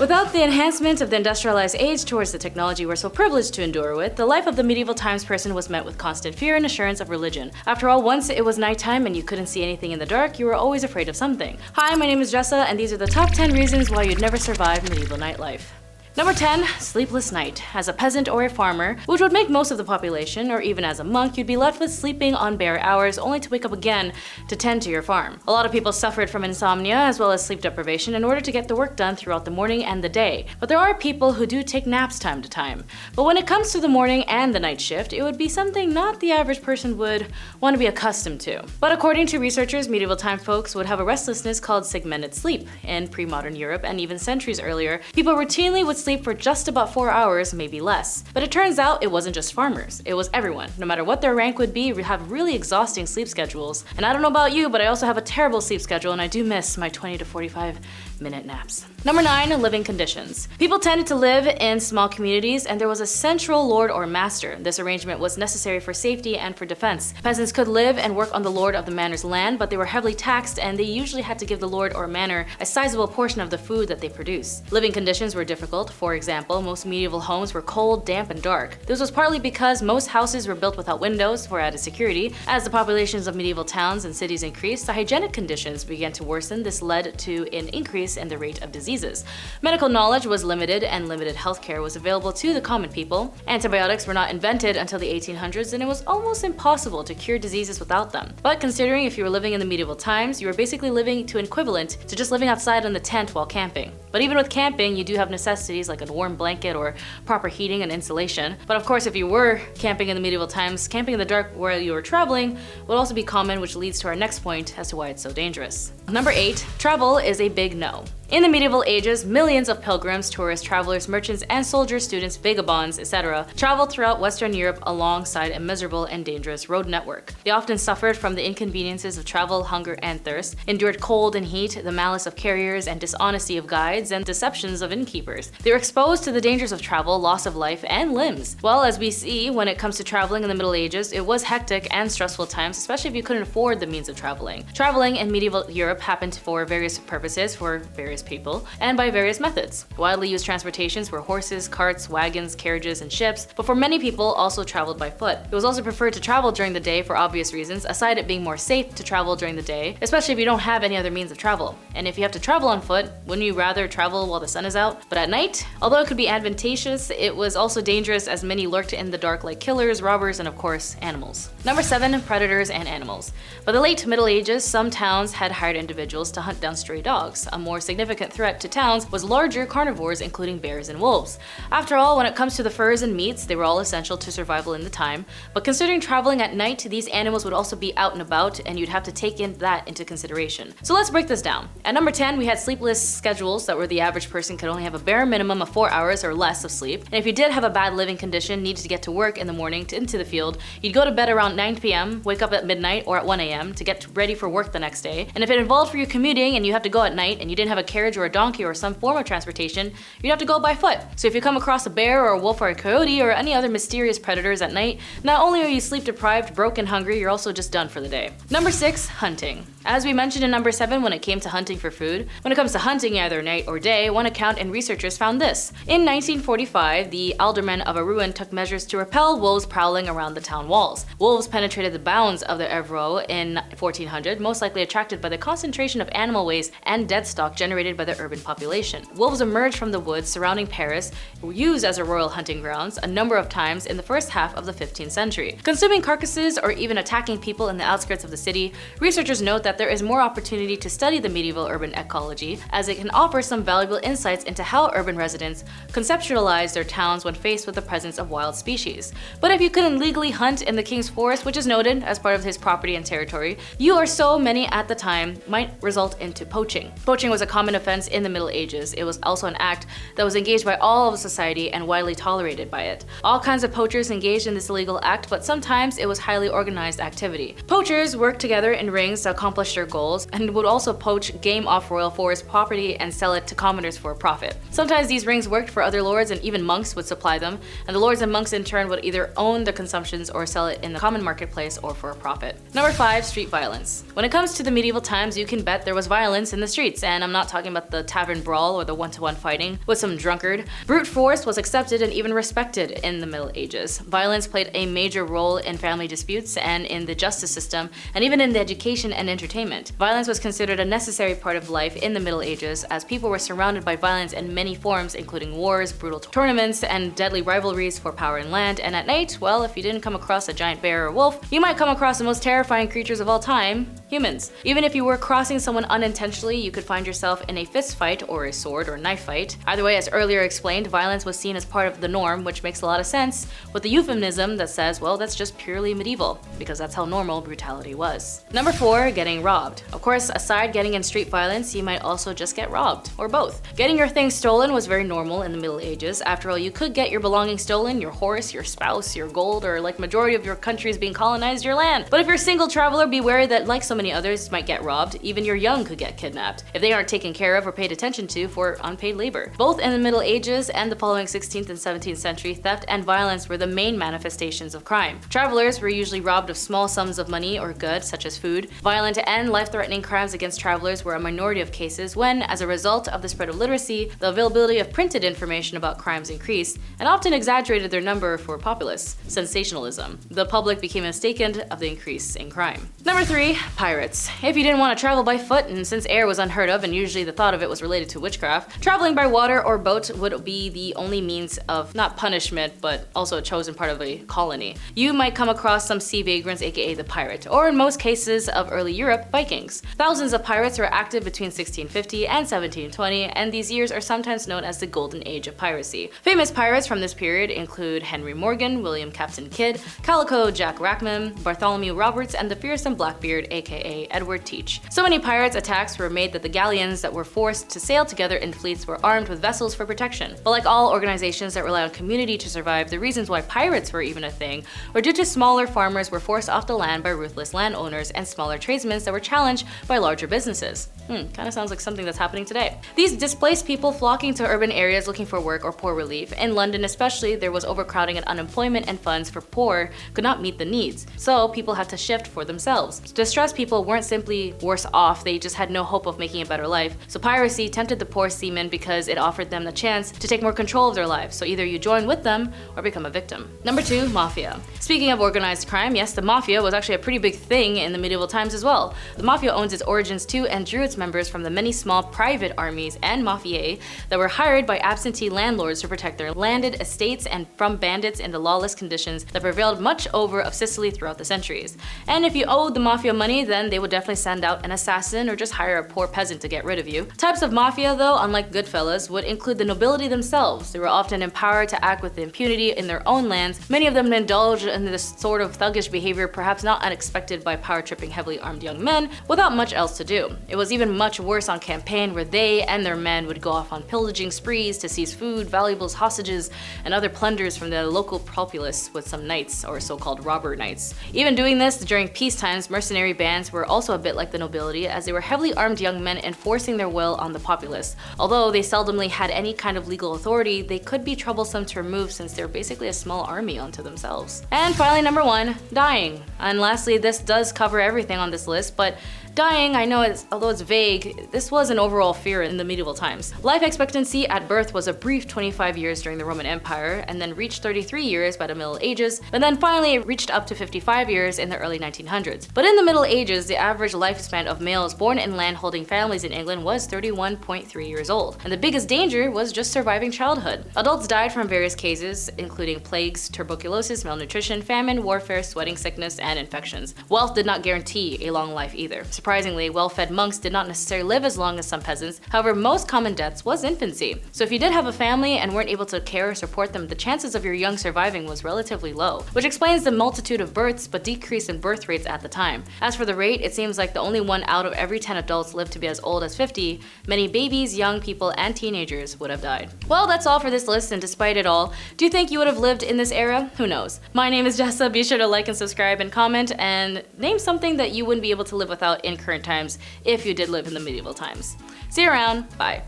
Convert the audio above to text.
Without the enhancement of the industrialized age towards the technology we're so privileged to endure with, the life of the medieval times person was met with constant fear and assurance of religion. After all, once it was nighttime and you couldn't see anything in the dark, you were always afraid of something. Hi, my name is Jessa, and these are the top 10 reasons why you'd never survive medieval nightlife. Number 10. Sleepless night. As a peasant or a farmer, which would make most of the population, or even as a monk, you'd be left with sleeping on bare hours only to wake up again to tend to your farm. A lot of people suffered from insomnia as well as sleep deprivation in order to get the work done throughout the morning and the day. But there are people who do take naps time to time. But when it comes to the morning and the night shift, it would be something not the average person would want to be accustomed to. But according to researchers, medieval time folks would have a restlessness called segmented sleep. In pre-modern Europe and even centuries earlier, people routinely would sleep for just about 4 hours, maybe less. But it turns out it wasn't just farmers, it was everyone. No matter what their rank would be, we have really exhausting sleep schedules. And I don't know about you, but I also have a terrible sleep schedule and I do miss my 20 to 45-minute naps. Number 9. Living conditions. People tended to live in small communities and there was a central lord or master. This arrangement was necessary for safety and for defense. Peasants could live and work on the lord of the manor's land, but they were heavily taxed and they usually had to give the lord or manor a sizable portion of the food that they produce. Living conditions were difficult. For example, most medieval homes were cold, damp, and dark. This was partly because most houses were built without windows for added security. As the populations of medieval towns and cities increased, the hygienic conditions began to worsen. This led to an increase in the rate of diseases. Medical knowledge was limited and limited healthcare was available to the common people. Antibiotics were not invented until the 1800s and it was almost impossible to cure diseases without them. But considering if you were living in the medieval times, you were basically living to equivalent to just living outside in the tent while camping. But even with camping, you do have necessities like a warm blanket or proper heating and insulation. But of course, if you were camping in the medieval times, camping in the dark where you were traveling would also be common, which leads to our next point as to why it's so dangerous. Number 8. Travel is a big no. In the medieval ages, millions of pilgrims, tourists, travelers, merchants, and soldiers, students, vagabonds, etc. traveled throughout Western Europe alongside a miserable and dangerous road network. They often suffered from the inconveniences of travel, hunger, and thirst, endured cold and heat, the malice of carriers, and dishonesty of guides, and deceptions of innkeepers. They were exposed to the dangers of travel, loss of life, and limbs. Well, as we see, when it comes to traveling in the Middle Ages, it was hectic and stressful times, especially if you couldn't afford the means of traveling. Traveling in medieval Europe happened for various purposes, for various people, and by various methods. Widely used transportations were horses, carts, wagons, carriages, and ships, but for many people also traveled by foot. It was also preferred to travel during the day for obvious reasons, aside it being more safe to travel during the day, especially if you don't have any other means of travel. And if you have to travel on foot, wouldn't you rather travel while the sun is out? But at night, although it could be advantageous, it was also dangerous as many lurked in the dark like killers, robbers, and of course, animals. Number 7. Predators and animals. By the late Middle Ages, some towns had hired individuals to hunt down stray dogs. A more significant threat to towns was larger carnivores, including bears and wolves. After all, when it comes to the furs and meats, they were all essential to survival in the time. But considering traveling at night, these animals would also be out and about, and you'd have to take that into consideration. So let's break this down. At number 10, we had sleepless schedules that were the average person could only have a bare minimum of 4 hours or less of sleep. And if you did have a bad living condition, needed to get to work in the morning into the field, you'd go to bed around 9 p.m., wake up at midnight or at 1 a.m. to get ready for work the next day. And if it involved for you commuting and you have to go at night and you didn't have a carriage or a donkey or some form of transportation, you'd have to go by foot. So if you come across a bear or a wolf or a coyote or any other mysterious predators at night, not only are you sleep deprived, broke, and hungry, you're also just done for the day. Number 6. Hunting. As we mentioned in number 7 when it came to hunting for food, when it comes to hunting either night or day, one account and researchers found this. In 1945, the aldermen of a ruin took measures to repel wolves prowling around the town walls. Wolves penetrated the bounds of the Evreux in 1400, most likely attracted by the concentration of animal waste and dead stock generated by the urban population. Wolves emerged from the woods surrounding Paris, used as a royal hunting grounds a number of times in the first half of the 15th century. Consuming carcasses or even attacking people in the outskirts of the city, researchers note that there is more opportunity to study the medieval urban ecology, as it can offer some valuable insights into how urban residents conceptualize their towns when faced with the presence of wild species. But if you couldn't legally hunt in the king's forest, which is noted as part of his property and territory, you or so many at the time might result into poaching. Poaching was a common offense in the Middle Ages. It was also an act that was engaged by all of society and widely tolerated by it. All kinds of poachers engaged in this illegal act, but sometimes it was highly organized activity. Poachers worked together in rings to accomplish their goals and would also poach game off royal forest property and sell it to commoners for a profit. Sometimes these rings worked for other lords and even monks would supply them, and the lords and monks in turn would either own the consumptions or sell it in the common marketplace or for a profit. Number 5. Street violence. When it comes to the medieval times, you can bet there was violence in the streets, and I'm not talking talking about the tavern brawl or the one-to-one fighting with some drunkard. Brute force was accepted and even respected in the Middle Ages. Violence played a major role in family disputes and in the justice system, and even in the education and entertainment. Violence was considered a necessary part of life in the Middle Ages, as people were surrounded by violence in many forms, including wars, brutal tournaments, and deadly rivalries for power and land. And at night, well, if you didn't come across a giant bear or wolf, you might come across the most terrifying creatures of all time, humans. Even if you were crossing someone unintentionally, you could find yourself in a fist fight or a sword or knife fight. Either way, as earlier explained, violence was seen as part of the norm, which makes a lot of sense, with the euphemism that says, well, that's just purely medieval, because that's how normal brutality was. Number 4, getting robbed. Of course, aside getting in street violence, you might also just get robbed, or both. Getting your things stolen was very normal in the Middle Ages. After all, you could get your belongings stolen, your horse, your spouse, your gold, or like majority of your countries being colonized, your land. But if you're a single traveler, be wary that like so many others, you might get robbed. Even your young could get kidnapped if they aren't taken care of or paid attention to for unpaid labor. Both in the Middle Ages and the following 16th and 17th century, theft and violence were the main manifestations of crime. Travelers were usually robbed of small sums of money or goods, such as food. Violent and life-threatening crimes against travelers were a minority of cases when, as a result of the spread of literacy, the availability of printed information about crimes increased and often exaggerated their number for populace sensationalism. The public became mistaken of the increase in crime. Number 3, pirates. If you didn't want to travel by foot, and since air was unheard of and usually the thought of it was related to witchcraft, traveling by water or boat would be the only means of not punishment, but also a chosen part of a colony. You might come across some sea vagrants, aka the pirate, or in most cases of early Europe, Vikings. Thousands of pirates were active between 1650 and 1720, and these years are sometimes known as the Golden Age of piracy. Famous pirates from this period include Henry Morgan, William Captain Kidd, Calico Jack Rackman, Bartholomew Roberts, and the fearsome Blackbeard, aka Edward Teach. So many pirates attacks were made that the galleons that were forced to sail together in fleets were armed with vessels for protection. But like all organizations that rely on community to survive, the reasons why pirates were even a thing were due to smaller farmers were forced off the land by ruthless landowners and smaller tradesmen that were challenged by larger businesses. Kind of sounds like something that's happening today. These displaced people flocking to urban areas looking for work or poor relief. In London especially, there was overcrowding and unemployment, and funds for poor could not meet the needs. So people had to shift for themselves. Distressed people weren't simply worse off, they just had no hope of making a better life. So piracy tempted the poor seamen because it offered them the chance to take more control of their lives. So either you join with them or become a victim. Number 2, Mafia. Speaking of organized crime, yes, the Mafia was actually a pretty big thing in the medieval times as well. The Mafia owns its origins too and drew its members from the many small private armies and mafiae that were hired by absentee landlords to protect their landed estates and from bandits in the lawless conditions that prevailed much over of Sicily throughout the centuries. And if you owed the Mafia money, then they would definitely send out an assassin or just hire a poor peasant to get rid of you. Types of Mafia, though, unlike Goodfellas, would include the nobility themselves. They were often empowered to act with impunity in their own lands. Many of them indulged in this sort of thuggish behavior, perhaps not unexpected by power-tripping heavily armed young men without much else to do. It was even much worse on campaign, where they and their men would go off on pillaging sprees to seize food, valuables, hostages, and other plunders from the local populace with some knights, or so-called robber knights. Even doing this during peace times, mercenary bands were also a bit like the nobility, as they were heavily armed young men enforcing their will on the populace. Although they seldomly had any kind of legal authority, they could be troublesome to remove since they're basically a small army unto themselves. And finally, number 1, dying. And lastly, this does cover everything on this list, but dying, I know although it's vague, this was an overall fear in the medieval times. Life expectancy at birth was a brief 25 years during the Roman Empire, and then reached 33 years by the Middle Ages, and then finally it reached up to 55 years in the early 1900s. But in the Middle Ages, the average lifespan of males born in land-holding families in England was 31.3 years old, and the biggest danger was just surviving childhood. Adults died from various causes, including plagues, tuberculosis, malnutrition, famine, warfare, sweating sickness, and infections. Wealth did not guarantee a long life either. Surprisingly, well-fed monks did not necessarily live as long as some peasants. However, most common deaths was infancy. So if you did have a family and weren't able to care or support them, the chances of your young surviving was relatively low, which explains the multitude of births but decrease in birth rates at the time. As for the rate, it seems like the only 1 out of every 10 adults lived to be as old as 50. Many babies, young people, and teenagers would have died. Well, that's all for this list, and despite it all, do you think you would have lived in this era? Who knows? My name is Jessa. Be sure to like and subscribe and comment, and name something that you wouldn't be able to live without in current times if you did live in the medieval times. See you around. Bye.